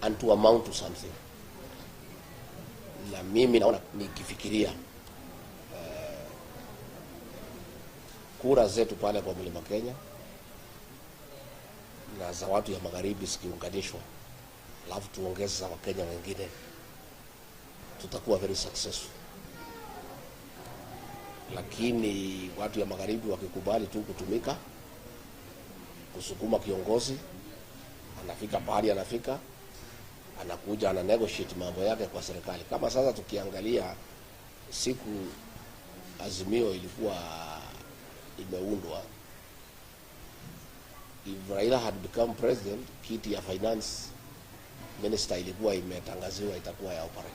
and to amount to something. Na mimi naona nikifikiria kura zetu pale kwa Mlima Kenya na za watu ya magharibi zikiunganishwa, alafu tuongeze za Wakenya wengine, tutakuwa very successful. Lakini watu ya magharibi wakikubali tu kutumika kusukuma kiongozi, anafika pahali anafika, anakuja ana negotiate mambo yake kwa serikali. Kama sasa tukiangalia siku Azimio ilikuwa imeundwa, if Raila had become president, kiti ya finance minister ilikuwa imetangaziwa itakuwa ya Opera.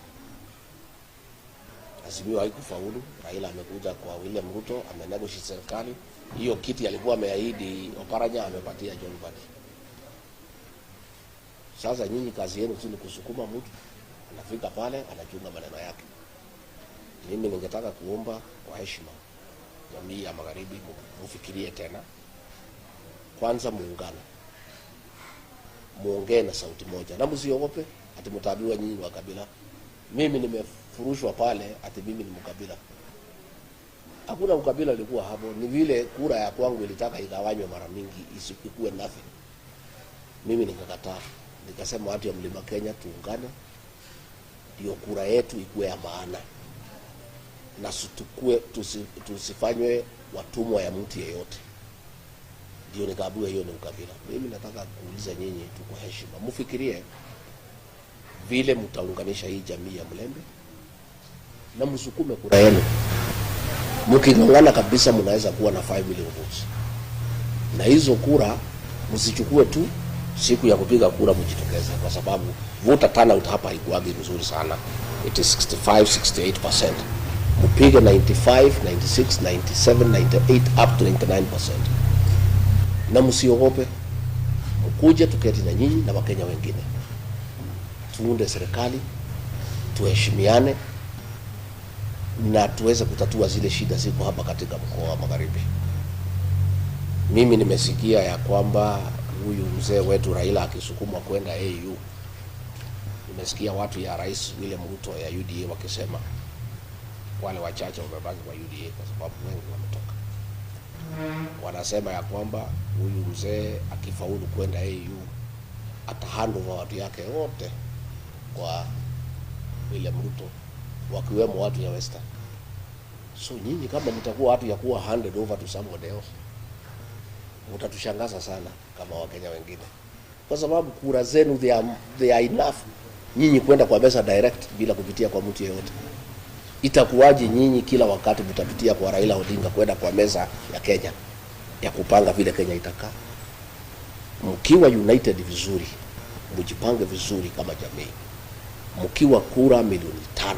Azimio haikufaulu, Raila amekuja kwa William Ruto, amenegotiate serikali. Hiyo kiti alikuwa ameahidi Oparanya, amepatia John Mbadi. Sasa nyinyi kazi yenu tu ni kusukuma mtu, anafika pale anachunga maneno yake. Mimi ningetaka kuomba kwa heshima jamii ya magharibi, mufikirie tena. Kwanza muungane, muongee na sauti moja, na msiogope ati mtabiwa nyinyi wa kabila. Mimi nimefurushwa pale ati mimi ni mkabila. Hakuna ukabila ulikuwa hapo, ni vile kura ya kwangu ilitaka igawanywe mara mingi isikuwe nothing. Mimi nikakataa, nikasema watu ya Mlima Kenya tuungane, ndio kura yetu ikuwe ya maana, na tusifanywe watumwa ya mtu yeyote. Ndio nikaambiwa hiyo ni ukabila. Mimi nataka kuuliza nyinyi tu kwa heshima, mfikirie vile mtaunganisha hii jamii ya Mlembe na msukume kura yenu. Mkingangana kabisa mnaweza kuwa na 5 million votes. Na hizo kura msichukue tu siku ya kupiga kura mjitokeze, kwa sababu voter turnout hapa haikuagi mzuri sana. It is 65-68%. Mpige 95, 96, 97, 98 up to 99%. Na msiogope, mkuje tuketi na nyinyi na Wakenya wengine, tuunde serikali, tuheshimiane na tuweze kutatua zile shida ziko hapa katika mkoa wa Magharibi. Mimi nimesikia ya kwamba huyu mzee wetu Raila akisukumwa kwenda AU. Nimesikia watu ya Rais William Ruto ya UDA wakisema wale wachache wamebaki kwa UDA kwa sababu wengi wametoka. Wanasema ya kwamba huyu mzee akifaulu kwenda AU atahandover watu yake wote kwa William Ruto, wakiwemo watu ya Western. So nyinyi kama mtakuwa watu ya kuwa handed over to somebody else, mtatushangaza sana kama Wakenya wengine, kwa sababu kura zenu they are enough nyinyi kwenda kwa meza direct bila kupitia kwa mtu yeyote. Itakuwaje nyinyi kila wakati mtapitia kwa Raila Odinga kwenda kwa meza ya Kenya ya kupanga vile Kenya itakaa? Mkiwa united vizuri, mjipange vizuri kama jamii, mkiwa kura milioni 5,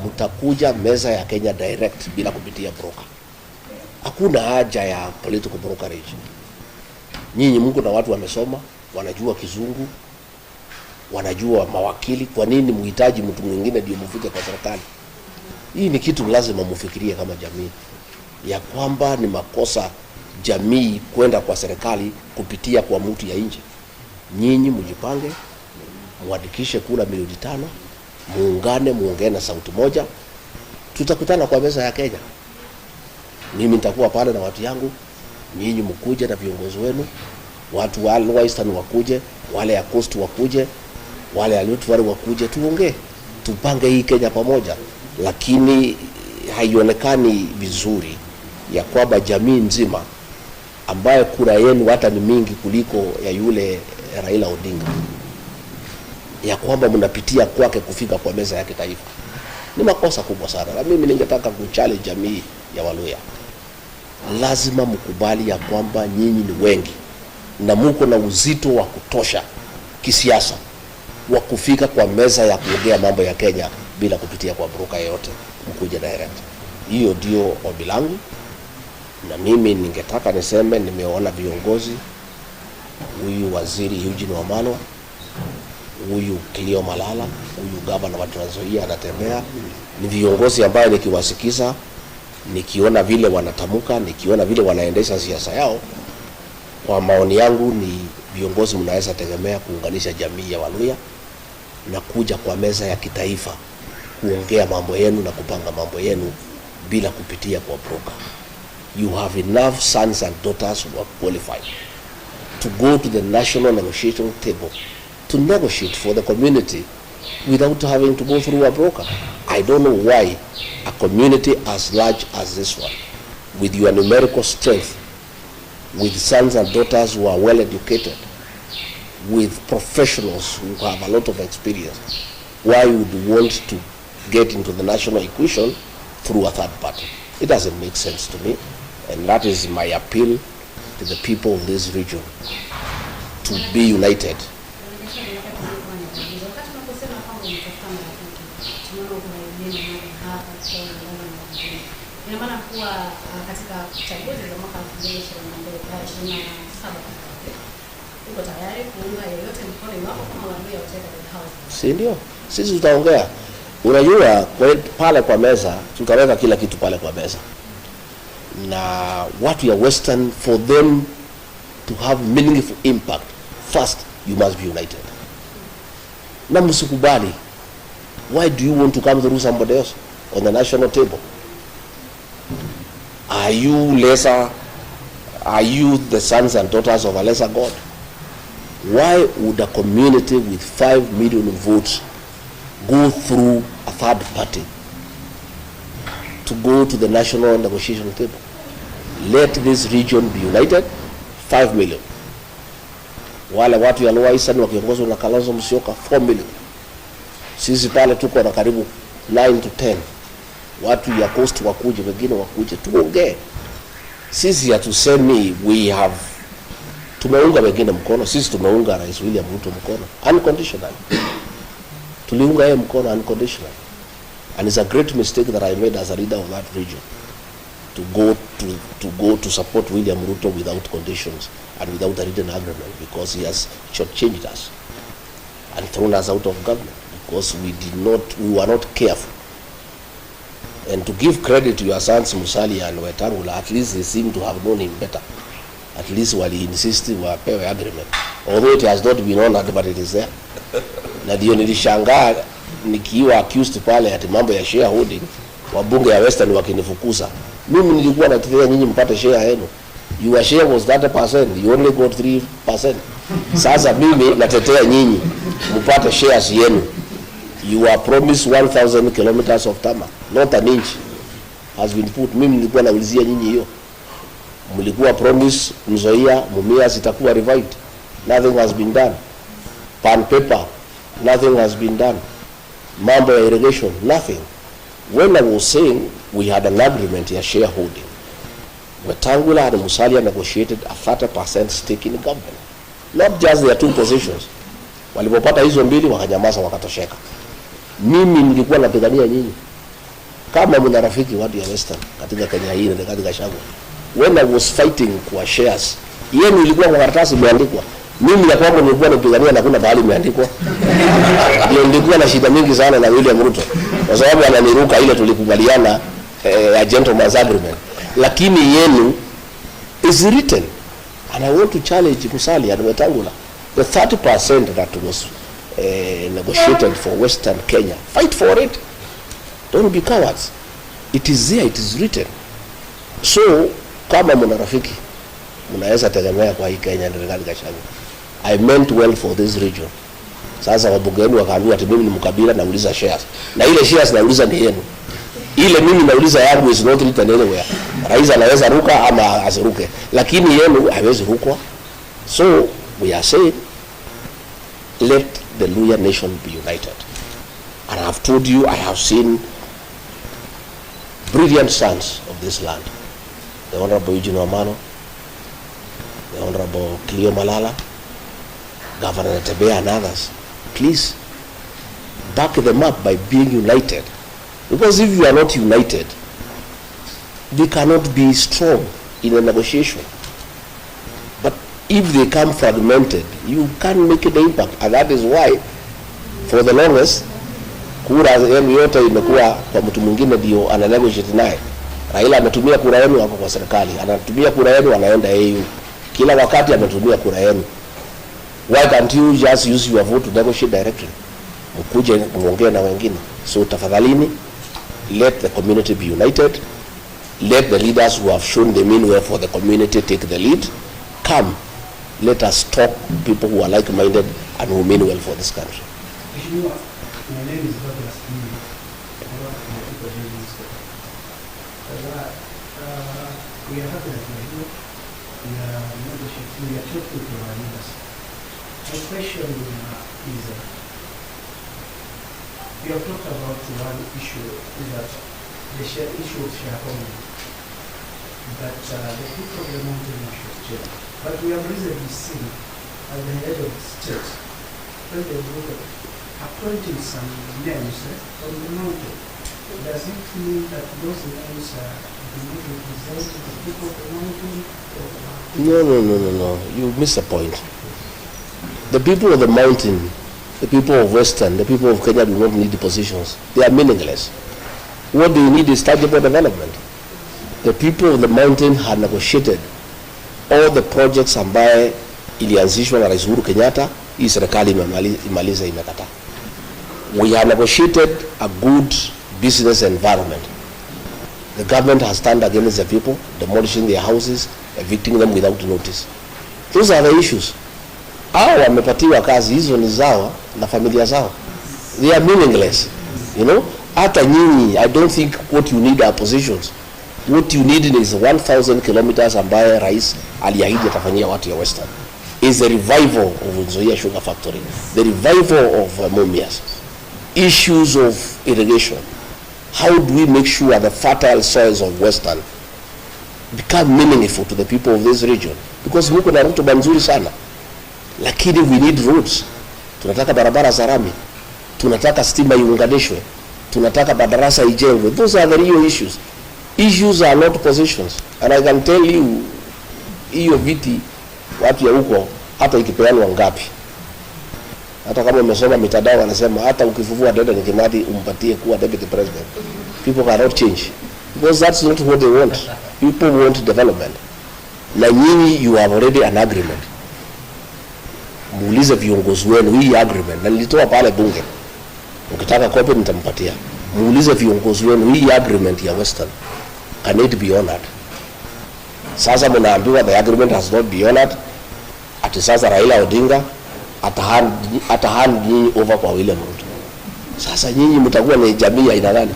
mtakuja meza ya Kenya direct bila kupitia broker. Hakuna haja ya political brokerage. Nyinyi mko na watu wamesoma, wanajua kizungu, wanajua mawakili. Kwa nini mhitaji mtu mwingine ndio mfike kwa serikali? Hii ni kitu lazima mfikirie kama jamii, ya kwamba ni makosa jamii kwenda kwa serikali kupitia kwa mtu ya nje. Nyinyi mjipange, muandikishe kura milioni 5, muungane, muongee na sauti moja, tutakutana kwa meza ya Kenya. Mimi nitakuwa pale na watu yangu, nyinyi mkuje na viongozi wenu, watu wa Western wakuje, wale ya Coast wakuje, wale ya Rift Valley wakuje, tuongee, tupange hii Kenya pamoja. Lakini haionekani vizuri ya kwamba jamii nzima ambaye kura yenu hata ni mingi kuliko ya yule Raila Odinga, ya kwamba mnapitia kwake kufika kwa meza ya kitaifa. Ni makosa kubwa sana. Na mimi ningetaka kuchallenge jamii ya Waluya. Lazima mkubali ya kwamba nyinyi ni wengi na mko na uzito wa kutosha kisiasa wa kufika kwa meza ya kuongea mambo ya Kenya bila kupitia kwa broker yote, mkuje direct. Hiyo ndio ombi langu. Na mimi ningetaka niseme, nimeona viongozi, huyu waziri Eugene Wamalwa, huyu Kilio Malala, huyu gavana wa Trans Nzoia anatembea. Ni viongozi ambao nikiwasikiza, nikiona vile wanatamuka, nikiona vile wanaendesha siasa yao, kwa maoni yangu ni viongozi mnaweza tegemea kuunganisha jamii ya Waluya na kuja kwa meza ya kitaifa kuongea mambo yenu na kupanga mambo yenu bila kupitia kwa broker. You have enough sons and daughters who are qualified to go to the national negotiation table to negotiate for the community without having to go through a broker. I don't know why a community as large as this one, with your numerical strength, with sons and daughters who are well educated, with professionals who have a lot of experience, why would you want to get into the national equation through a third party? It doesn't make sense to me, and that is my appeal to the people of this region to be united. Si ndio? Sisi tutaongea. Unajua pale kwa meza tutaweka kila kitu pale kwa meza. Na watu ya Western, for them to have meaningful impact, first you must be united. Na msikubali. Why do you want to come through somebody else on the national table? Are you lesser? Are you the sons and daughters of a lesser God? Why would a community with 5 million votes go through a third party to go to the national negotiation table? Let this region be united. 5 million. Wale watu ya Lower Eastern wakiongozwa na Kalonzo Musyoka 4 million. Sisi pale tuko na karibu 9 to 10. Watu ya Coast wakuje, wengine wakuje, tuongee. Sisi hatusemi we have, tumeunga wengine mkono. Sisi tumeunga Rais William Ruto mkono unconditional. Tuliunga yeye mkono unconditional. And it's a great mistake that I made as a leader of that region to go to support William Ruto without conditions and without a written agreement, because he has shortchanged us and thrown us out of government because we were not careful. And to give credit to your sons Musalia and Wetangula, at least they seem to have known him better. At least while he insisted wapewe agreement, although it has not been honored, but it is there. Na ndio nilishangaa nikiwa accused pale ati mambo ya shareholding, wabunge ya Western wakinifukuza. Mimi nilikuwa natetea nyinyi mpate share yenu. Your share was 30%, you only got 3%. Sasa mimi natetea nyinyi mpate shares yenu. You are promised 1,000 kilometers of tarmac, not an inch has been put. Mimi nilikuwa naulizia nyinyi hiyo. Mlikuwa promise Nzoia, Mumia zitakuwa revived. Nothing has been done. Pan paper, nothing has been done. Mambo ya irrigation, nothing. When I was saying we had an agreement ya shareholding, Wetangula and Musalia negotiated a 30% stake in the government. Not just their two positions. Walipopata hizo mbili wakanyamaza wakatosheka. Mimi nilikuwa napigania nyinyi. Kama mna rafiki watu ya Western katika Kenya hii na katika Gachagua. When I was fighting kwa shares, yenu ilikuwa kwa karatasi imeandikwa. Mimi ya kwamba nilikuwa napigania na kuna bahali imeandikwa. Ndio nilikuwa na shida mingi sana na William Ruto. Kwa sababu ananiruka ile tulikubaliana a gentleman's agreement. Lakini yenu is written. And I want to challenge Musalia and Wetangula. The 30% that was negotiated for Western Kenya, fight for it. Don't be cowards. It is there, it is written. So, kama mna rafiki, mnaweza tegemea kwa hii Kenya ndio Gachagua. I meant well for this region. Sasa wabunge wenu wakaambiwa ati mimi ni mkabila nauliza shares. Na ile shares nauliza ni yenu. Ile mimi nauliza yangu is not written anywhere. Rais anaweza ruka ama asiruke. Lakini yenu haiwezi rukwa. So, we are saying, let the Luya nation be united. And I have told you, I have seen brilliant sons of this land. The Honorable Eugene Wamano, the Honorable Cleo Malala, Governor Tebea and others. Please, back them up by being united. Because if you are not united, they cannot be strong in a negotiation. But if they come fragmented, you can't make an impact. And that is why, for the longest, kura yenu yote imekuwa kwa mtu mwingine ndio ana negotiate naye. Raila ametumia kura yenu hapo kwa serikali, anatumia kura yenu anaenda AU. Kila wakati ametumia kura yenu. Why can't you just use your vote to negotiate directly? Mkuje muongee na wengine. So tafadhalini, let the community be united. Let the leaders who have shown the mean way for the community take the lead. Come, let us talk people who are like-minded and who mean well for this country. My name is Douglas. We are happy that we are here. We are talking to our leaders. My question is, we have talked about one issue, is that the issue of shareholding, that the people of the mountain should change. But we have recently seen at the head of the state, President Ruto appointing some names from the mountain. Does it mean that those names do not represent the people of the mountain? No. You missed the point. The people of the mountain, the people of Western, the people of Kenya do not need the positions. They are meaningless. What they need is tangible development. The people of the mountain had negotiated all the projects ambaye ilianzishwa na Rais Uhuru Kenyatta, hii serikali imaliza imekata. We have negotiated a good business environment. The government has turned against the people, demolishing their houses, evicting them without notice. Those are the issues. Hao wamepatiwa kazi, hizo ni zao na familia zao. They are meaningless. You know, hata nyinyi, I don't think what you need are positions. What you need is 1,000 kilometers ambaye rais aliahidi atafanyia watu ya Western. Is the revival of Nzoia Sugar Factory, the revival of Mumias, issues of irrigation. How do we make sure the fertile soils of Western become meaningful to the people of this region? Because muko na rutuba nzuri sana, lakini we need roads. Tunataka barabara za rami, tunataka stima iunganishwe, tunataka madarasa ijengwe. Those are the real issues. Issues are not positions. And I can tell you, hiyo viti watu ya huko hata ikipeanwa ngapi, hata kama umesoma mitandao wanasema hata ukifufua Dedan Kimathi umpatie kuwa deputy president, people cannot change, because that's not what they want. People want development. Na nyinyi you have already an agreement. Muulize viongozi wenu hii agreement, na nilitoa pale bunge, ukitaka copy nitampatia. Muulize viongozi wenu hii agreement ya Western, can it be honored? Sasa mnaambiwa the agreement has not been honored. Ati sasa Raila Odinga atahand nyinyi over kwa William Ruto. Sasa nyinyi mtakuwa ni jamii ya aina gani?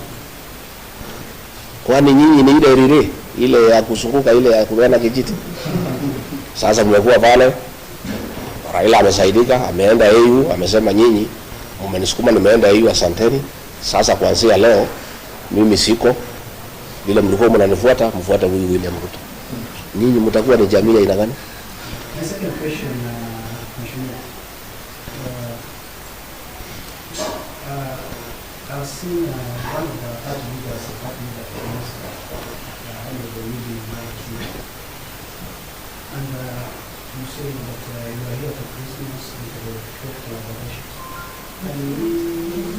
Kwani nyinyi ni ile rire ile ya kusunguka ile ya kuona kijiti? Sasa mmekuwa pale, Raila amesaidika, ameenda AU, amesema nyinyi mmenisukuma nimeenda AU, asanteni. Sasa kuanzia leo mimi siko, vile mlikuwa mnanifuata, mfuate huyu William Ruto. Nyinyi mtakuwa ni jamii ya aina gani? The second question, I've seen one of the party leaders, and you say that you are here for Christmas and for collaboration. And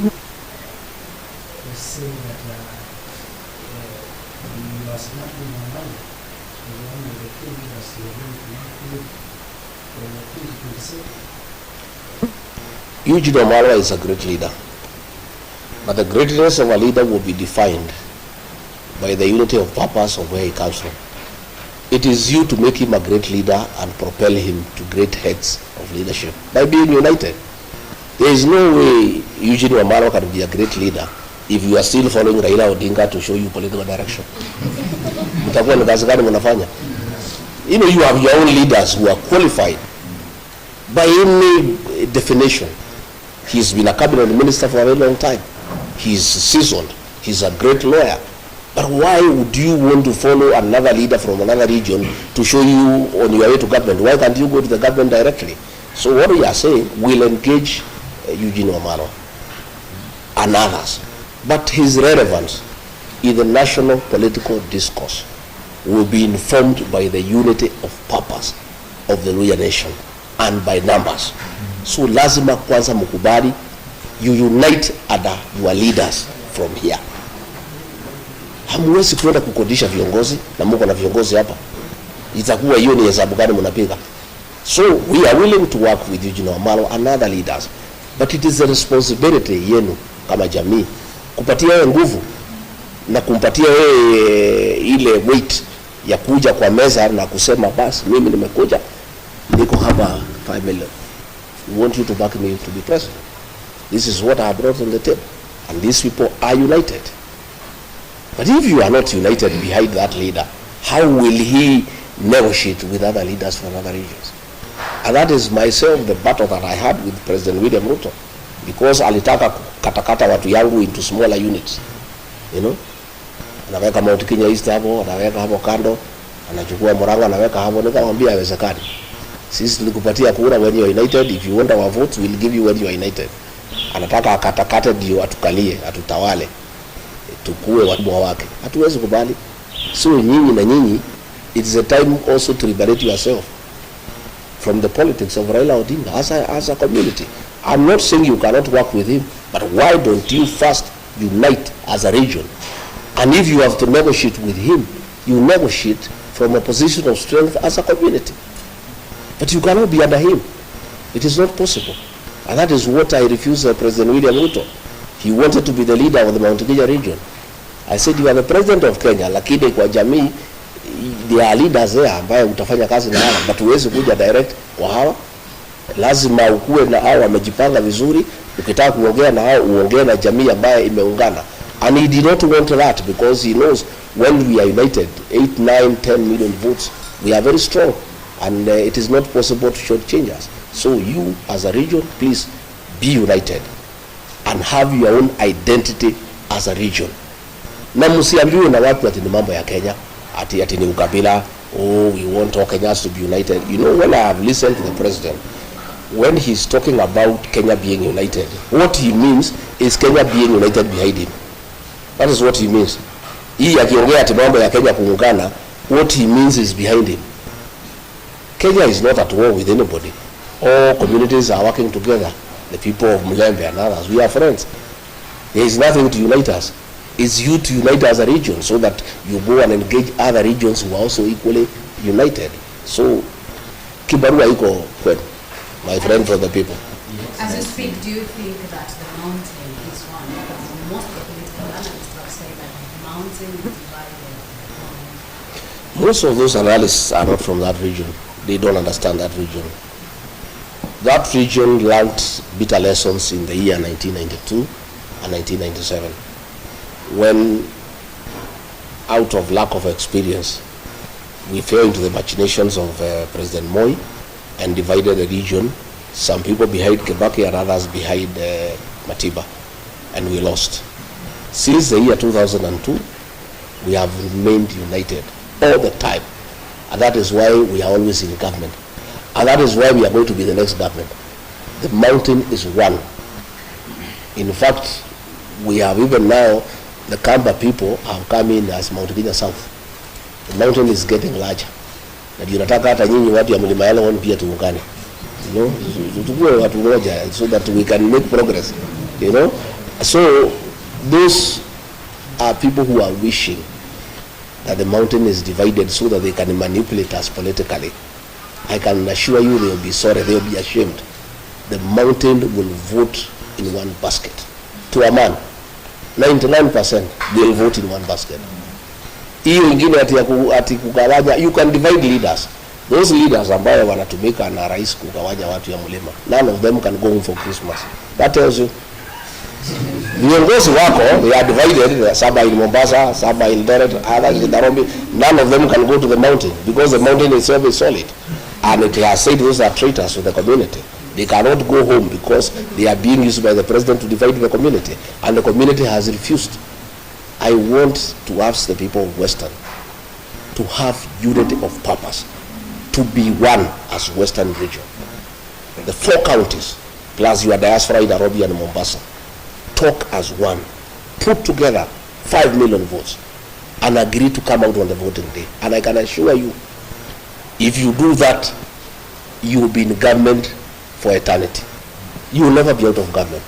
you say that you are smart in your mind. So one of the two leaders you are going to make for 2027. Eugene Wamalwa is a great leader. But the greatness of a leader will be defined by the unity of purpose of where he comes from. It is you to make him a great leader and propel him to great heights of leadership by being united. There is no way Eugene Wamalwa can be a great leader if you are still following Raila Odinga to show you political direction. Mtakuwa ni kazi gani mnafanya? You know, you have your own leaders who are qualified by any definition. He's been a cabinet minister for a very long time. He's seasoned. He's a great lawyer. But why would you want to follow another leader from another region to show you on your way to government? Why can't you go to the government directly? So what we are saying, we'll engage Eugene Wamalwa and others. But his relevance in the national political discourse will be informed by the unity of purpose of the Luhya nation and by numbers. So lazima kwanza mkubali, you unite under your leaders from here. Hamwezi kwenda kukodisha viongozi na mko na viongozi hapa. Itakuwa hiyo ni hesabu gani mnapiga? So we are willing to work with Eugene Wamalwa and other leaders, but it is a responsibility yenu kama jamii kupatia yeye nguvu na kumpatia yeye ile weight ya kuja kwa meza na kusema basi mimi nimekuja niko hapa 5 million. We want you to back me to be president. This is what I have brought on the table, and these people are united. But if you are not united behind that leader, how will he negotiate with other leaders from other regions? And that is myself the battle that I had with President William Ruto, because alitaka katakata watu yangu into smaller units, you know. Anaweka Mount Kenya East hapo, anaweka hapo kando, anachukua Murang'a anaweka hapo. Nikamwambia haiwezekani. Sisi tulikupatia kura when you are united. If you want our votes, we'll give you when you are united. Anataka akatakate ndio atukalie, atutawale, tukue wakubwa wake. Hatuwezi kubali. So nyinyi na nyinyi, it's a time also to liberate yourself from the politics of Raila Odinga as a community. I'm not saying you cannot work with him, but why don't you first unite as a region? And if you have to negotiate with him, you negotiate from a position of strength as a community. But you cannot be under him. It is not possible. And that is what I refused President William Ruto. He wanted to be the leader of the Mount Kenya region. I said, you are the president of Kenya, lakini kwa jamii, there are leaders there ambaye utafanya kazi na hawa, but huwezi kuja direct kwa hawa. Lazima ukue na hawa wamejipanga vizuri, ukitaka kuongea na hawa uongee na jamii ambaye imeungana. And he did not want that, because he knows when we are united, 8, 9, 10 million votes, we are very strong, and it is not possible to shortchange us. So you as a region, please be united and have your own identity as a region. Na msiambiwe na watu ati ni mambo ya Kenya, ati ni ukabila, oh we want all Kenyans to be united. You know, when I have listened to the president, when he's talking about Kenya being united, what he means is Kenya being united behind him. That is what he means. Hii akiongea ati mambo ya Kenya kuungana, what he means is behind him. Kenya is not at war with anybody. All communities are working together. The people of Mulembe and others, we are friends. There is nothing to unite us. It's you to unite as a region, so that you go and engage other regions who are also equally united. So, kibarua iko kwenu, my friend from the people. As you speak, do you think that the mountain is one? Because most of the political analysts have said that the mountain is divided. Most of those analysts are not from that region. They don't understand that region. That region learned bitter lessons in the year 1992 and 1997, when, out of lack of experience, we fell into the machinations of President Moi and divided the region, some people behind Kibaki and others behind Matiba, and we lost. Since the year 2002, we have remained united all the time, and that is why we are always in government, and that is why we are going to be the next government. The mountain is one. In fact, we have even now, the Kamba people have come in as Mount Kenya South. The mountain is getting larger. Na tunataka hata nyinyi watu ya Mlima Elgon pia tuungane. You know, tukue watu moja so that we can make progress. You know, so those are people who are wishing that the mountain is divided so that they can manipulate us politically. I can assure you they will be sorry, they will be ashamed. The mountain will vote in one basket. To a man, 99% they will vote in one basket. Hiyo ingine ati kugawanya, you can divide leaders. Those leaders ambayo wanatumika na rais kugawanya watu ya mlima, none of them can go home for Christmas. That tells you. Viongozi wako, they are divided, saba in Mombasa, saba in Eldoret, others in Nairobi. None of them can go to the mountain, because the mountain itself is solid. And it has said those are traitors to the community. They cannot go home because they are being used by the president to divide the community, and the community has refused. I want to ask the people of Western to have unity of purpose, to be one as Western region. The 4 counties, plus your diaspora in Nairobi and Mombasa, talk as one, put together 5 million votes, and agree to come out on the voting day. And I can assure you, if you do that, you will be in government for eternity. You will never be out of government.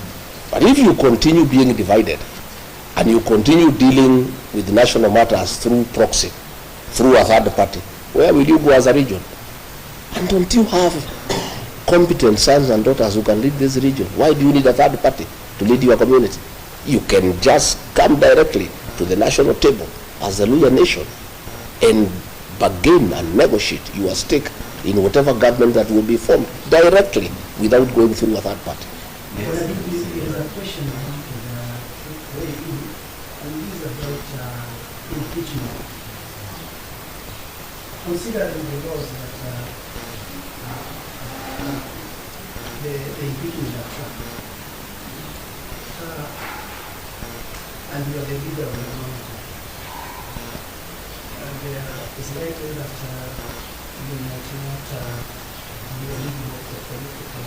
But if you continue being divided, and you continue dealing with national matters through proxy, through a third party, where will you go as a region? And don't you have competent sons and daughters who can lead this region? Why do you need a third party to lead your community? You can just come directly to the national table as the Luya nation and bargain and negotiate your stake in whatever government that will be formed directly without going through a third party. Yes. Well, there's a question I want to weigh in, and this is about impeachment. Considering the laws that the impeachment are tracked, and you are the leader of the government, and it's likely that you might not be eligible for political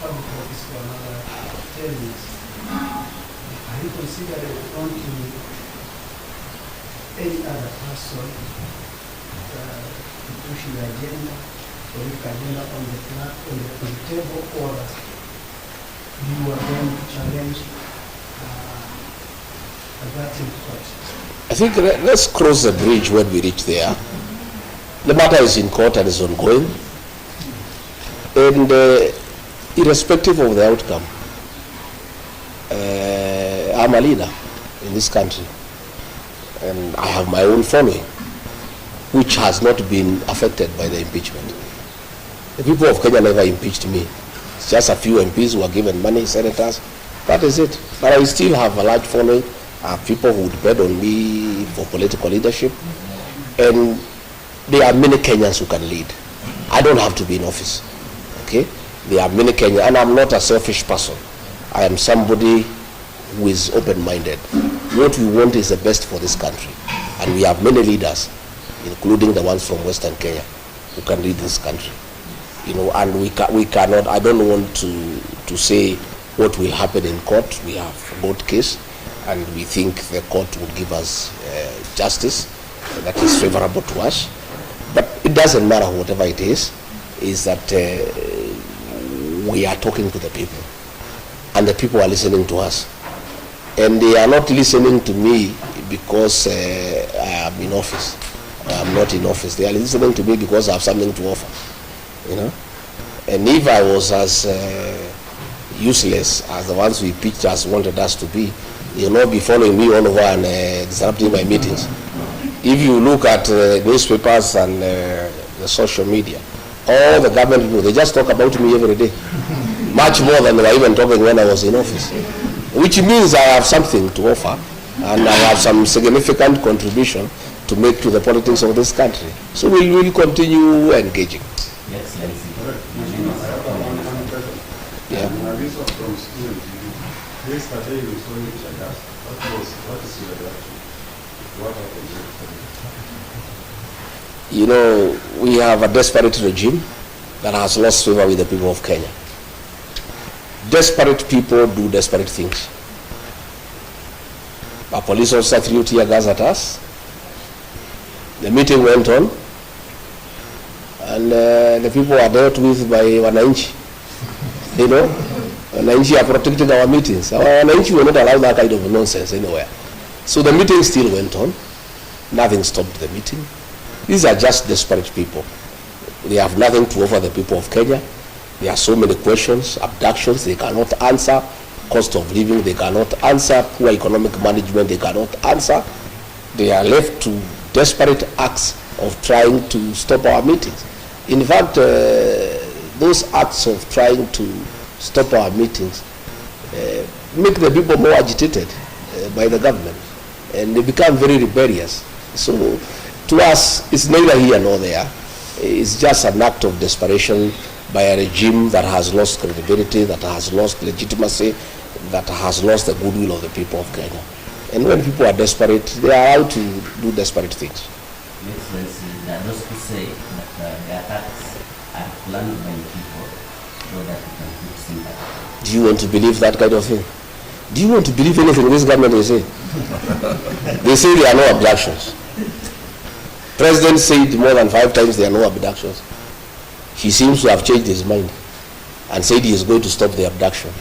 public office for another 10 years. Are you considering appointing any other person to push your agenda, or your agenda on the table, or you are going to challenge that in court? I think let's cross the bridge when we reach there. The matter is in court and is ongoing. And irrespective of the outcome, I'm a leader in this country. And I have my own following, which has not been affected by the impeachment. The people of Kenya never impeached me. It's just a few MPs who are given money, senators. That is it. But I still have a large following. People who would bet on me for political leadership. And there are many Kenyans who can lead. I don't have to be in office. Okay? There are many Kenyans, and I'm not a selfish person. I am somebody who is open-minded. What we want is the best for this country. And we have many leaders, including the ones from Western Kenya, who can lead this country. You know, and we cannot, I don't want to say what will happen in court. We have a court case, and we think the court will give us justice that is favorable to us. But it doesn't matter whatever it is that we are talking to the people, and the people are listening to us. And they are not listening to me because I am in office. I am not in office. They are listening to me because I have something to offer. You know? And if I was as useless as the ones we pictures wanted us to be, you'll not be following me all over and disrupting my meetings. If you look at newspapers and the social media, all the government people, they just talk about me every day. Much more than they were even talking when I was in office. Which means I have something to offer, and I have some significant contribution to make to the politics of this country. So we will continue engaging. Yes, yeah. Yesterday we saw each other. What is your reaction? What happened? You know, we have a desperate regime that has lost favor with the people of Kenya. Desperate people do desperate things. A police officer threw tear gas at us. The meeting went on, and the people are dealt with by Wananchi. You know, Wananchi are protecting our meetings. Our Wananchi will not allow that kind of nonsense anywhere. So the meeting still went on. Nothing stopped the meeting. These are just desperate people. They have nothing to offer the people of Kenya. There are so many questions, abductions they cannot answer, cost of living they cannot answer, poor economic management they cannot answer. They are left to desperate acts of trying to stop our meetings. In fact, those acts of trying to stop our meetings make the people more agitated by the government, and they become very rebellious. So to us, it's neither here nor there. It's just an act of desperation by a regime that has lost credibility, that has lost legitimacy, that has lost the goodwill of the people of Kenya. And when people are desperate, they are out to do desperate things. Excellency, there are those who say that the attacks are planned by the people so that we can put sympathy. Do you want to believe that kind of thing? Do you want to believe anything this government is saying? They say there are no abductions. President said more than 5 times there are no abductions. He seems to have changed his mind and said he is going to stop the abduction.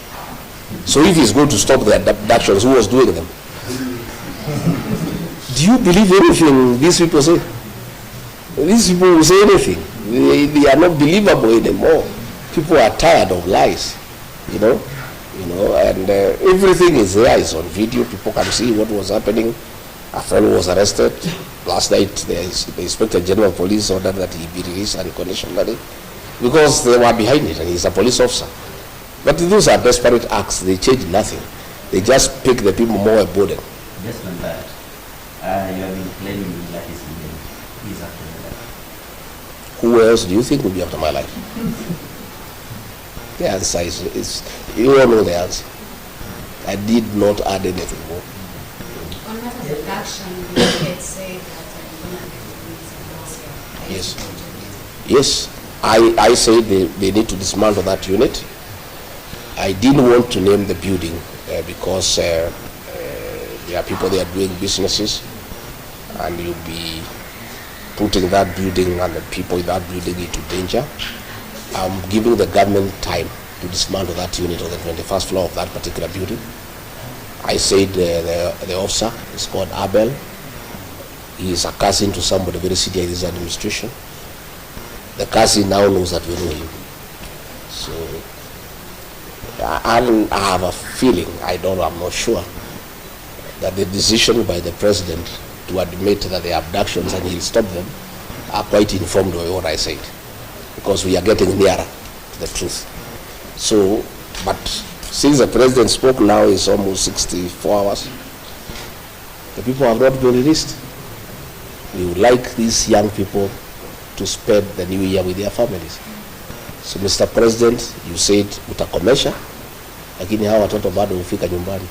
So if he is going to stop the abductions, who was doing them? Do you believe anything these people say? These people will say anything. They are not believable anymore. People are tired of lies, you know, and everything is there. It's on video. People can see what was happening. A fellow was arrested last night. The Inspector General of Police ordered that he be released unconditionally because they were behind it, and he's a police officer. But those are desperate acts. They change nothing. They just pick the people more a burden. Just on that, you have been claiming that he's after your life. Who else do you think will be after my life? The answer is you all know the answer. I did not add anything more. On matters of action, you had said that Yes. Yes. I said they need to dismantle that unit. I didn't want to name the building because there are people there doing businesses, and you'll be putting that building and the people in that building into danger. I'm giving the government time to dismantle that unit on the 21st floor of that particular building. I said the officer is called Abel. He is a cousin to somebody very senior in this administration. The cousin now knows that we know him. So I have a feeling, I'm not sure, that the decision by the president to admit that the abductions and he'll stop them are quite informed by what I said, because we are getting nearer to the truth. So, but since the president spoke now, it's almost 64 hours. The people have not been released. We would like these young people to spend the new year with their families. So Mr. President, you said utakomesha, lakini hawa watoto bado hufika nyumbani.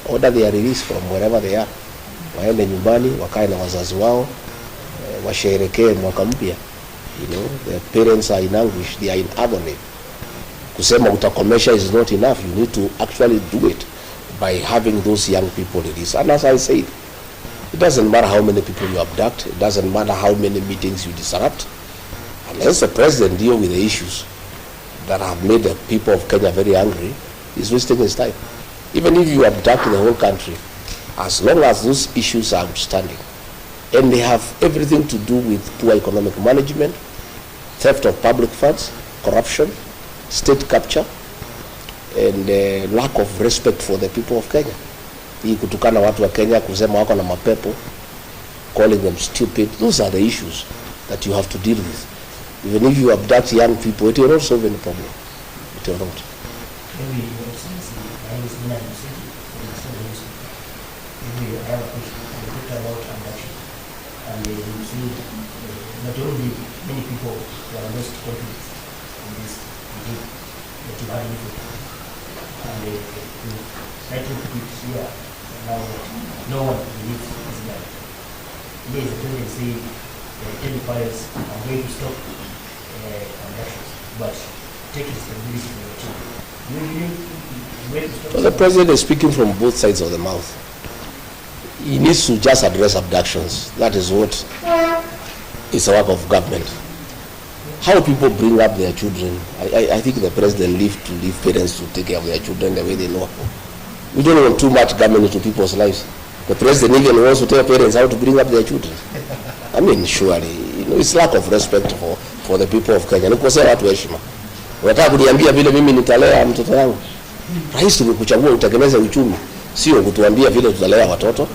Order they are released from wherever they are. Waende nyumbani, wakae na wazazi wao, washerekee mwaka mpya. You know, the parents are in anguish, they are in agony. Kusema utakomesha is not enough. You need to actually do it by having those young people released. And as I said, it doesn't matter how many people you abduct, it doesn't matter how many meetings you disrupt, unless the president deal with the issues that have made the people of Kenya very angry, he's wasting his time. Even if you abduct the whole country, as long as those issues are outstanding, and they have everything to do with poor economic management, theft of public funds, corruption, state capture, and lack of respect for the people of Kenya. Hii kutukana watu wa Kenya, kusema wako na mapepo, calling them stupid, those are the issues that you have to deal with. Even if you abduct young people, it will not solve any problem. It will not. Maybe your excellency, I was in a city, maybe you have a question about abduction, and you see not only many people who are lost confidence in this regime, but you have info, and you try to put it here now that no one believes this guy. There is a tendency tell the parents, I'm going to stop abductions, but take responsibility for your children. So the president is speaking from both sides of the mouth. He needs to just address abductions. That is what is a work of government. How people bring up their children, I think the president leave parents to take care of their children the way they know. We don't want too much government into people's lives. The president even wants to tell parents how to bring up their children. I mean, surely, it's lack of respect for the people of Kenya. Nikosea watu heshima. Unataka kuniambia vile mimi nitalea mtoto wangu? Rais tumekuchagua utengeneze uchumi, sio kutuambia vile tutalea watoto.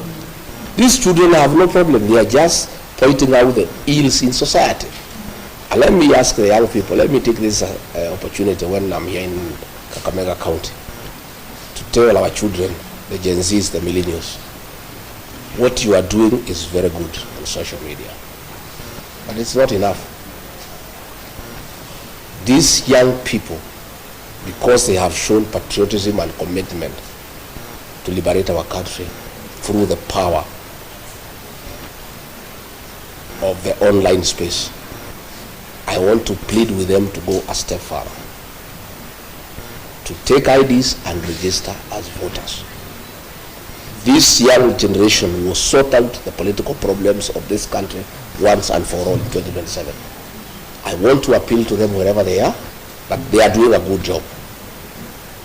These children have no problem. They are just pointing out the ills in society. And let me ask the young people, let me take this opportunity when I'm here in Kakamega County to tell our children, the Gen Zs, the millennials, what you are doing is very good on social media. But it's not enough. These young people, because they have shown patriotism and commitment to liberate our country through the power of the online space, I want to plead with them to go a step further, to take IDs and register as voters. This young generation will sort out the political problems of this country once and for all in 2027. I want to appeal to them wherever they are, but they are doing a good job.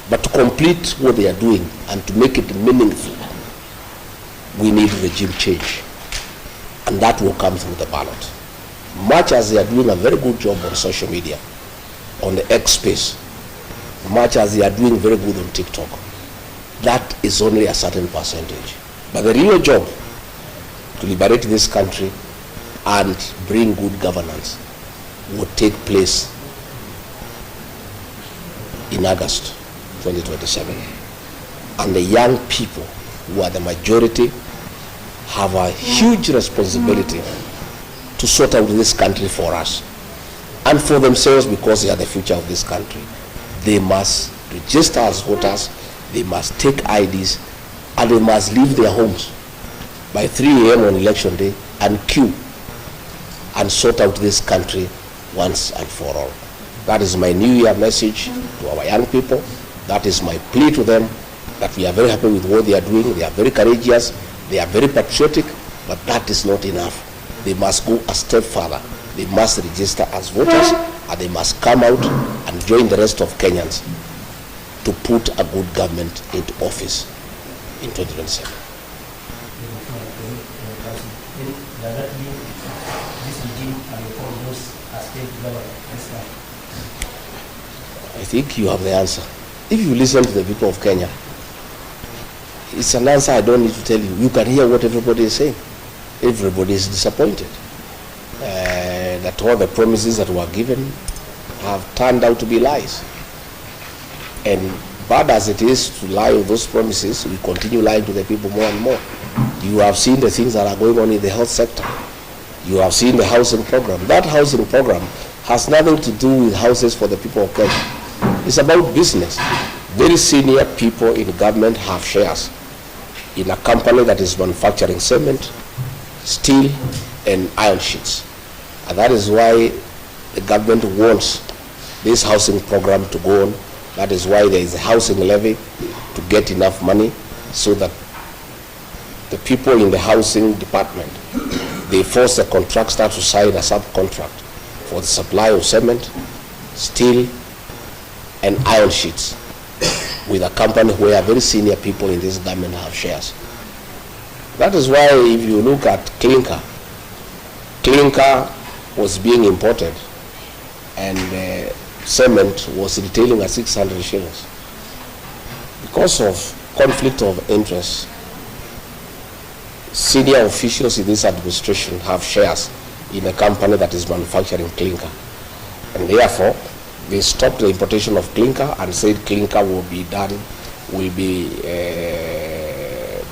But to complete what they are doing and to make it meaningful, we need regime change. And that will come through the ballot. much as they are doing a very good job on social media, on the X space, much as they are doing very good on TikTok, that is only a certain percentage. But the real job to liberate this country and bring good governance will take place in August 2027. And the young people, who are the majority, have a huge responsibility to sort out this country for us and for themselves, because they are the future of this country. They must register as voters, they must take IDs, and they must leave their homes by 3 a.m. on election day and queue and sort out this country once and for all. That is my New Year message to our young people. That is my plea to them, that we are very happy with what they are doing. They are very courageous, they are very patriotic, but that is not enough. They must go a step further. They must register as voters, and they must come out and join the rest of Kenyans to put a good government into office in 2027. I think you have the answer. If you listen to the people of Kenya, it's an answer I don't need to tell you. You can hear what everybody is saying. Everybody is disappointed that all the promises that were given have turned out to be lies. And bad as it is to lie on those promises, we continue lying to the people more and more. You have seen the things that are going on in the health sector. You have seen the housing program. That housing program has nothing to do with houses for the people of Kenya. It's about business. Very senior people in government have shares in a company that is manufacturing cement, steel, and iron sheets. And that is why the government wants this housing program to go on. That is why there is a housing levy to get enough money so that the people in the housing department, they force the contractor to sign a subcontract for the supply of cement, steel, and iron sheets with a company where very senior people in this government have shares. That is why if you look at clinker was being imported and cement was retailing at 600 shillings. Because of conflict of interest, senior officials in this administration have shares in a company that is manufacturing clinker. And therefore, they stopped the importation of clinker and said clinker will be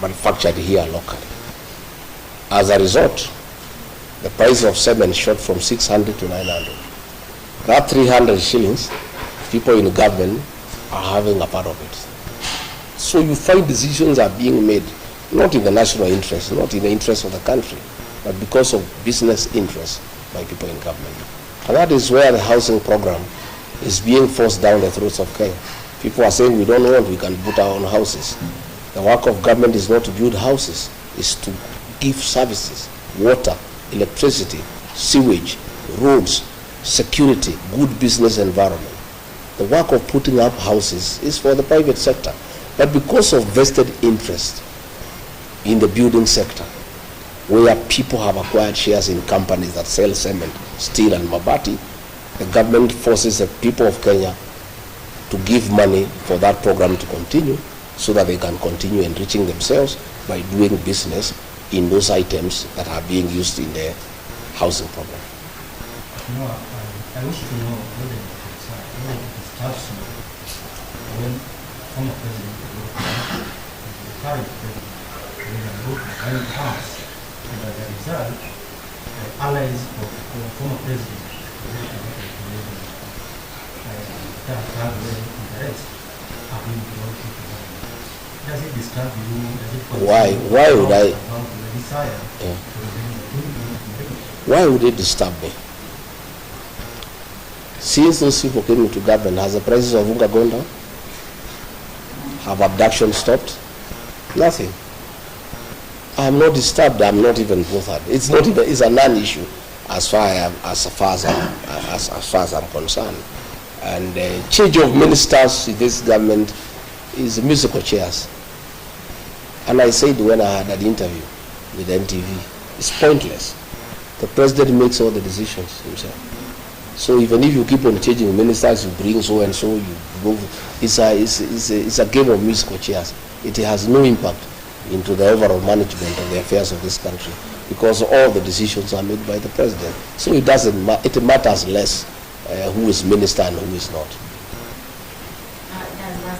manufactured here locally. As a result, the price of cement shot from 600 to 900. That 300 shillings, people in government are having a part of it. So you find decisions are being made, not in the national interest, not in the interest of the country, but because of business interests by people in government. And that is where the housing program is being forced down the throats of Kenya. People are saying we don't want, we can put our own houses. The work of government is not to build houses, it's to give services, water, electricity, sewage, roads, security, good business environment. The work of putting up houses is for the private sector. But because of vested interest in the building sector, where people have acquired shares in companies that sell cement, steel, and mabati, the government forces the people of Kenya to give money for that program to continue so that they can continue enriching themselves by doing business in those items that are being used in the housing program. No, I wish to know whether it starts when former President the current President Ruto passed, and as a result, the allies of the former President that have interest have been brought into government. Does it disturb you? Does it Why would I? About the desire Yeah. to Why would it disturb me? Since those people came into government, has the prices of unga gone down? Have abduction stopped? Nothing. I'm not disturbed. I'm not even bothered. It's not even. It's a non-issue as far as I'm concerned. And change of ministers in this government is musical chairs. And I said when I had an interview with NTV, it's pointless. The president makes all the decisions himself. So even if you keep on changing ministers, you bring so and so, you move. It's a game of musical chairs. It has no impact into the overall management of the affairs of this country, because all the decisions are made by the president. So it doesn't it matters less who is minister and who is not. Does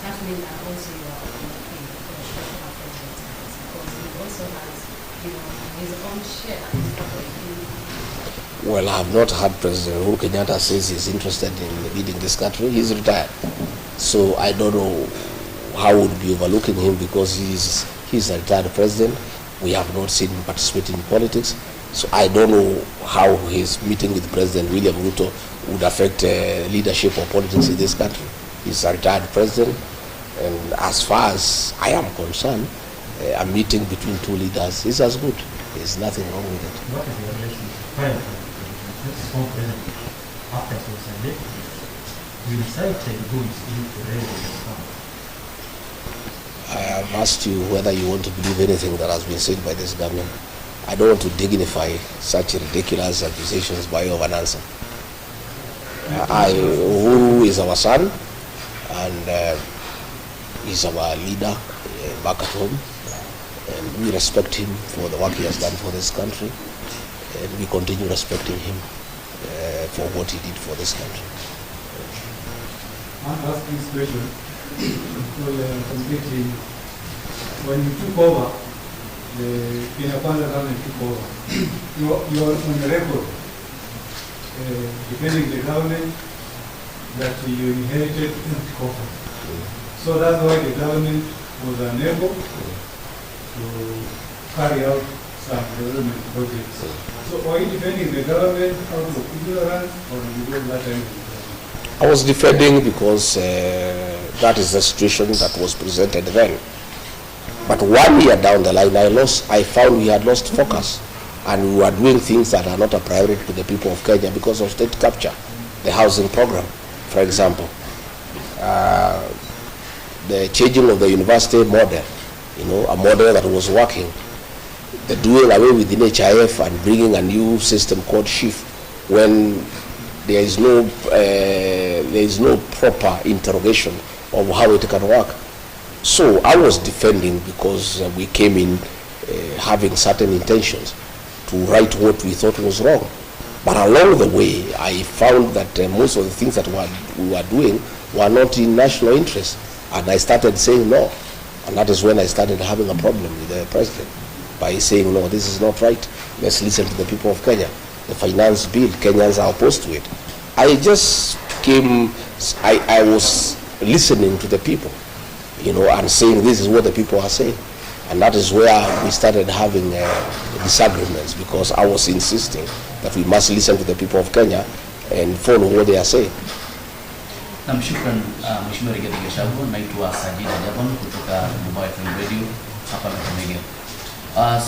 that mean that also you are looking for a special president? Because he also has, his own share. Well, I have not heard President Uhuru Kenyatta says he's interested in leading this country. He's retired. So I don't know how would be overlooking him, because he's a retired president. We have not seen him participate in politics. So I don't know how his meeting with President William Ruto would affect leadership or politics in this country. He's a retired president. And as far as I am concerned, a meeting between two leaders is as good. There's nothing wrong with it. What is the relationship prior to this former president after Sunday? We decided to go into Raila. I have asked you whether you want to believe anything that has been said by this government. I don't want to dignify such ridiculous accusations by way of an answer. Uhuru is our son, and he's our leader back at home, and we respect him for the work he has done for this country, and we continue respecting him for what he did for this country. I'm asking this question completely. When you took over, the Kenya Kwanza government took over, you're on the record defending the government that you inherited empty coffers. So that's why the government was unable to carry out some development projects. So are you defending the government out of ignorance, or did you go that time? I was defending because that is the situation that was presented then. But 1 year down the line, I found we had lost focus, and we were doing things that are not a priority to the people of Kenya because of state capture. The housing program, for example, the changing of the university model, a model that was working, the doing away with the NHIF and bringing a new system called SHIF, when there is no proper interrogation of how it can work. So I was defending because we came in having certain intentions to right what we thought was wrong. But along the way, I found that most of the things that we were doing were not in national interest. And I started saying no. And that is when I started having a problem with the president, by saying, no, this is not right. Let's listen to the people of Kenya. The finance bill, Kenyans are opposed to it. I just came, I was listening to the people, and saying this is what the people are saying. And that is where we started having disagreements, because I was insisting that we must listen to the people of Kenya and follow what they are saying. Namshukran Mheshimiwa Rigathi Gachagua, naitwa Sajida Jaban kutoka Mobile FM Radio hapa Kakamega.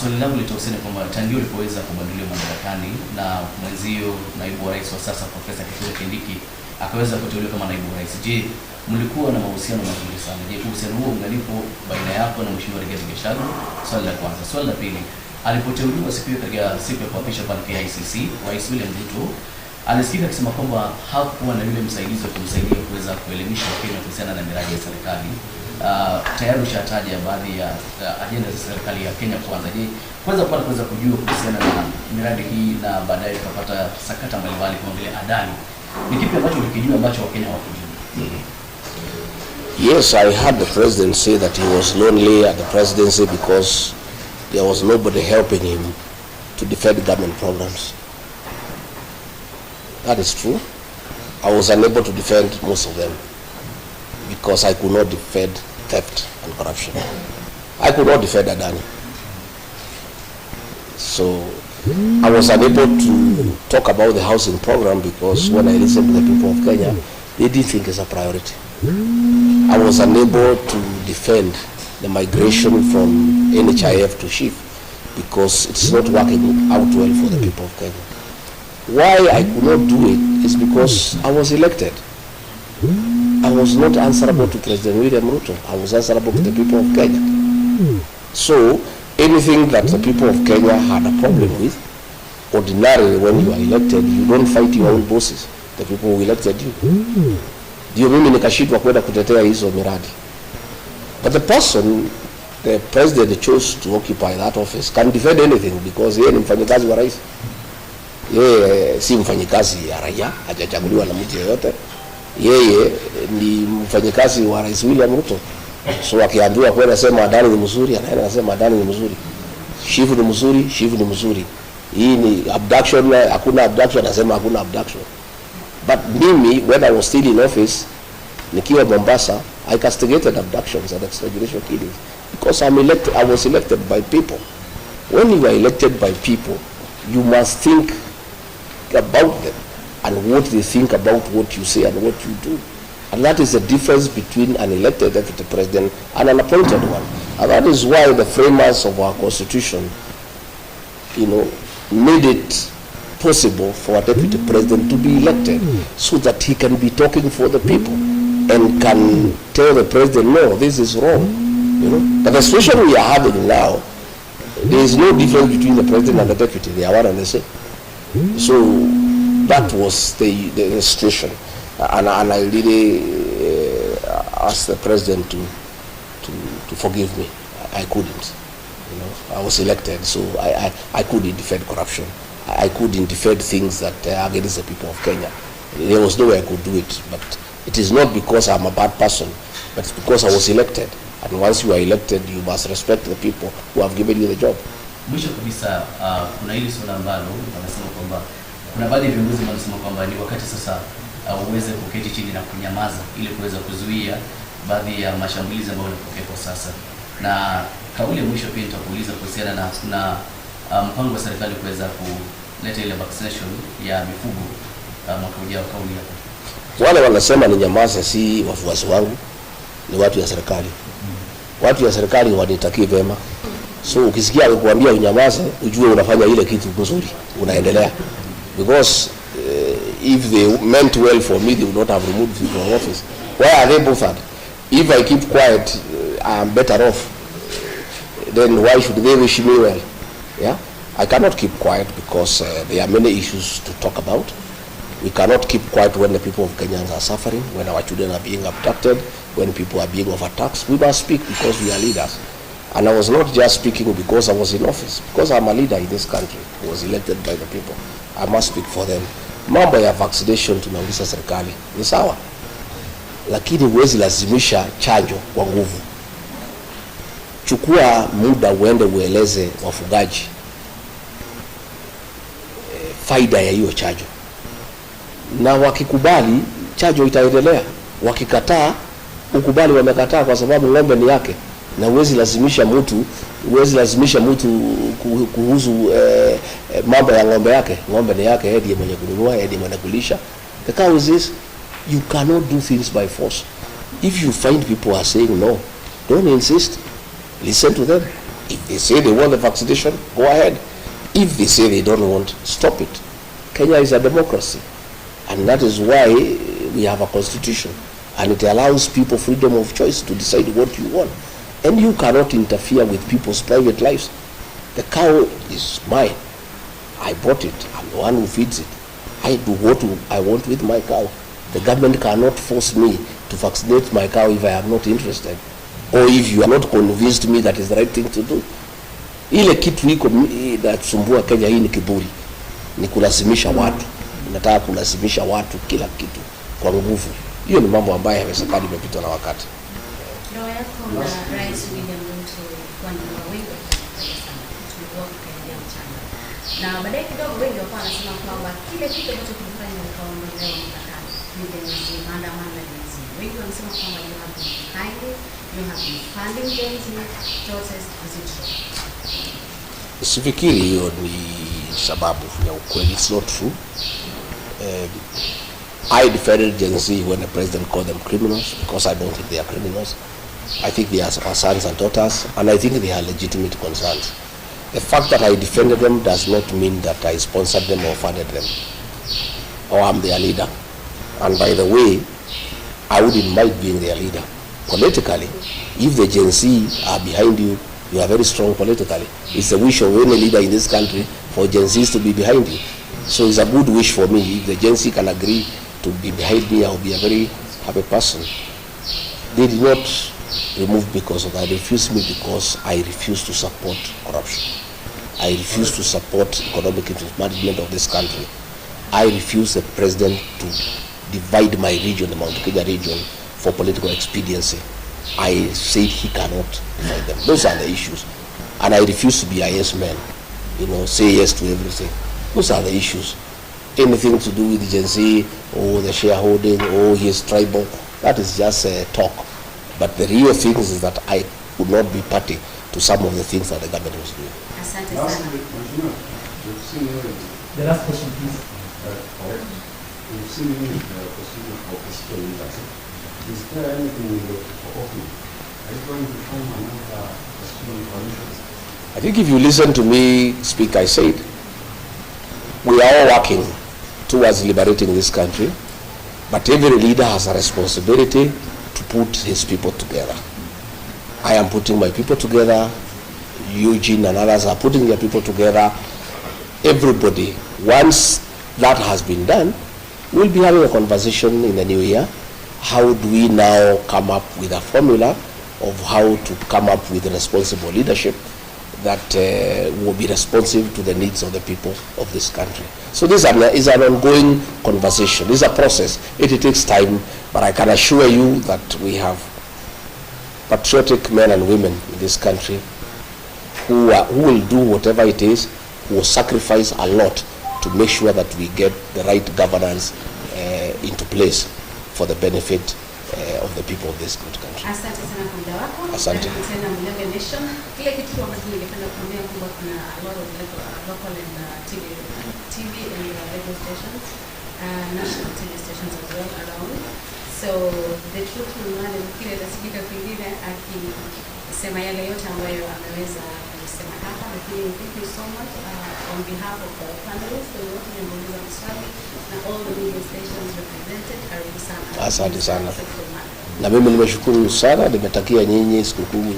Swali langu litahusiana kwamba tangu ulipoweza kubadilika madarakani na mwenzio naibu wa rais wa sasa Profesa Kithure Kindiki akaweza kuteuliwa kama naibu rais, je, mlikuwa na mahusiano mazuri sana? Je, uhusiano huo ungalipo baina yako na Mheshimiwa Rigathi Gachagua? Swali la kwanza. Swali la pili, alipoteuliwa katika siku ya kuapisha pale KICC, Rais William Ruto alisikika akisema kwamba hakuwa na yule msaidizi wa kumsaidia kuweza kuelimisha Wakenya kuhusiana na miradi ya serikali. Tayari ushataja baadhi ya ajenda za serikali ya Kenya Kwanza. Je, kuweza kujua kuhusiana na miradi hii na baadaye tukapata sakata mbalimbali kama vile Adani, ni kipi ambacho ulikijua ambacho Wakenya hawakujua? Yes, I heard the president say that he was lonely at the presidency because there was nobody helping him to defend government programs. That is true. I was unable to defend most of them because I could not defend theft and corruption. I could not defend Adani. So I was unable to talk about the housing program because when I listened to the people of Kenya, they didn't think it's a priority. I was unable to defend the migration from NHIF to SHIF because it's not working out well for the people of Kenya. Why I could not do it is because I was elected. I was not answerable to President William Ruto. I was answerable to the people of Kenya. So anything that the people of Kenya had a problem with, ordinarily when you are elected, you don't fight your own bosses, the people who elected you. Ndio mimi nikashindwa kwenda kutetea hizo miradi. But the person, the president chose to occupy that office can defend anything because yeye ni mfanyikazi wa rais. Yeye si mfanyikazi ya raia, hajachaguliwa na mtu yeyote. Yeye ni mfanyikazi wa Rais William Ruto. So akiambiwa kwenda sema Adani ni mzuri, anaenda anasema Adani ni mzuri. Shifu ni mzuri, Shifu ni mzuri. Hii ni abduction, hakuna abduction, anasema hakuna abduction. But mimi, when I was still in office, nikiwa Mombasa, I castigated abductions and extrajudicial killings because I was elected by people. When you are elected by people, you must think about them and what they think about what you say and what you do. And that is the difference between an elected deputy president and an appointed one. And that is why the framers of our constitution, made it possible for a deputy president to be elected so that he can be talking for the people and can tell the president, no, this is wrong. But the situation we are having now, there is no difference between the president and the deputy. They are one and the same. So that was the situation. And I really asked the president to forgive me. I couldn't. I was elected, so I couldn't defend corruption. I couldn't defend things that are against the people of Kenya. There was no way I could do it. But it is not because I'm a bad person, but it's because I was elected. And once you are elected, you must respect the people who have given you the job. Mwisho kabisa, kuna hili swala ambalo wanasema kwamba kuna baadhi ya viongozi wanasema kwamba ni wakati sasa uweze kuketi chini na kunyamaza ili kuweza kuzuia baadhi ya mashambulizi ambayo yanatokea kwa sasa. Na kauli ya mwisho pia nitakuuliza kuhusiana na kuna mpango wa serikali kuweza kuleta ile vaccination ya mifugo mwaka ujao. Kauli yako. Wale wanasema ni nyamaza si wafuasi wangu, ni watu ya serikali. Watu ya serikali wanitakie vema. So ukisikia kukuambia unyamaze, ujue unafanya ile kitu nzuri, unaendelea. Because if they meant well for me, they would not have removed me from office. Why are they bothered? If I keep quiet, I am better off. Then why should they wish me well? Yeah, I cannot keep quiet because there are many issues to talk about. We cannot keep quiet when the people of Kenya are suffering, when our children are being abducted, when people are being overtaxed. We must speak because we are leaders. And I was not just speaking because I was in office, because I'm a leader in this country who was elected by the people. I must speak for them. Mambo ya vaccination tunauliza serikali ni sawa, lakini huwezi lazimisha chanjo kwa nguvu. Chukua muda uende ueleze wafugaji faida ya hiyo chanjo, na wakikubali chanjo itaendelea. Wakikataa, ukubali wamekataa kwa sababu ng'ombe ni yake, na huwezi lazimisha mtu kuhusu mambo ya ng'ombe yake. Ng'ombe ni yake, yeye ndiye mwenye kununua, yeye ndiye mwenye kulisha. The cow is this. You cannot do things by force. If you find people are saying no, don't insist. Listen to them. If they say they want the vaccination, go ahead. If they say they don't want, stop it. Kenya is a democracy, and that is why we have a constitution, and it allows people freedom of choice to decide what you want. And you cannot interfere with people's private lives. The cow is mine. I bought it. I'm the one who feeds it. I do what I want with my cow. The government cannot force me to vaccinate my cow if I am not interested, or if you are not convinced me that is the right thing to do. Ile kitu iko inasumbua Kenya hii ni kiburi. Ni kulazimisha watu. Nataka kulazimisha watu kila kitu kwa nguvu. Hiyo ni mambo ambayo yamesakadi imepitwa na wakati. Ndoa yako na Rais William Ruto kwa nini wengi tulikuwa tukiendea mchana. Na baadaye kidogo wengi wakawa wanasema kwamba kile kitu ambacho kilifanya ukaondolewa mtakani ni densi, maandamano ya densi. Wengi wanasema kwamba you have been hiding, you have been funding densi, protest, is it true? Sifikiri hiyo ni sababu ya ukweli. It's not true. I defended Gen Z when the president called them criminals because I don't think they are criminals. I think they are our sons and daughters, and I think they are legitimate concerns. The fact that I defended them does not mean that I sponsored them or funded them, or I'm their leader. And by the way, I wouldn't mind being their leader. Politically, if the Gen Z are behind you, you are very strong politically. It's the wish of any leader in this country for Gen Zs to be behind you. So it's a good wish for me. If the Gen Z can agree to be behind me, I'll be a very happy person. They did not remove because of that. They refused me because I refuse to support corruption. I refuse to support economic mismanagement of this country. I refuse the president to divide my region, the Mount Kenya region, for political expediency. I said he cannot divide them. Those are the issues. And I refuse to be a yes man, say yes to everything. Those are the issues. Anything to do with Gen Z or the shareholding or his tribal, that is just talk. But the real thing is that I would not be party to some of the things that the government was doing. Lastly, The last question, please. we've seen you in the position of political leadership. Is there anything in your offering? Are you going to form another position coalition? I think if you listen to me speak, I said, we are all working towards liberating this country, but every leader has a responsibility to put his people together. I am putting my people together. Eugene and others are putting their people together. Everybody, once that has been done, we'll be having a conversation in the new year. How do we now come up with a formula of how to come up with responsible leadership that will be responsive to the needs of the people of this country? So this is an ongoing conversation. This is a process. It takes time, but I can assure you that we have patriotic men and women in this country who will do whatever it is, who will sacrifice a lot to make sure that we get the right governance into place for the benefit of the people of this good country. Asante sana kwa muda wako. Asante. Tena Mnyonge Nation. Kile kitu ambacho ningependa kuambia kwamba kuna a lot of local and TV and radio stations, national TV stations as well around. So the truth will run in kile tasikika kwingine akisema yale yote ambayo ameweza kusema hapa, lakini thank you so much on behalf of the panelists and wote wameuliza maswali na all the media stations represented. Karibu sana. Asante sana. Na mimi nimeshukuru sana, nimetakia nyinyi sikukuu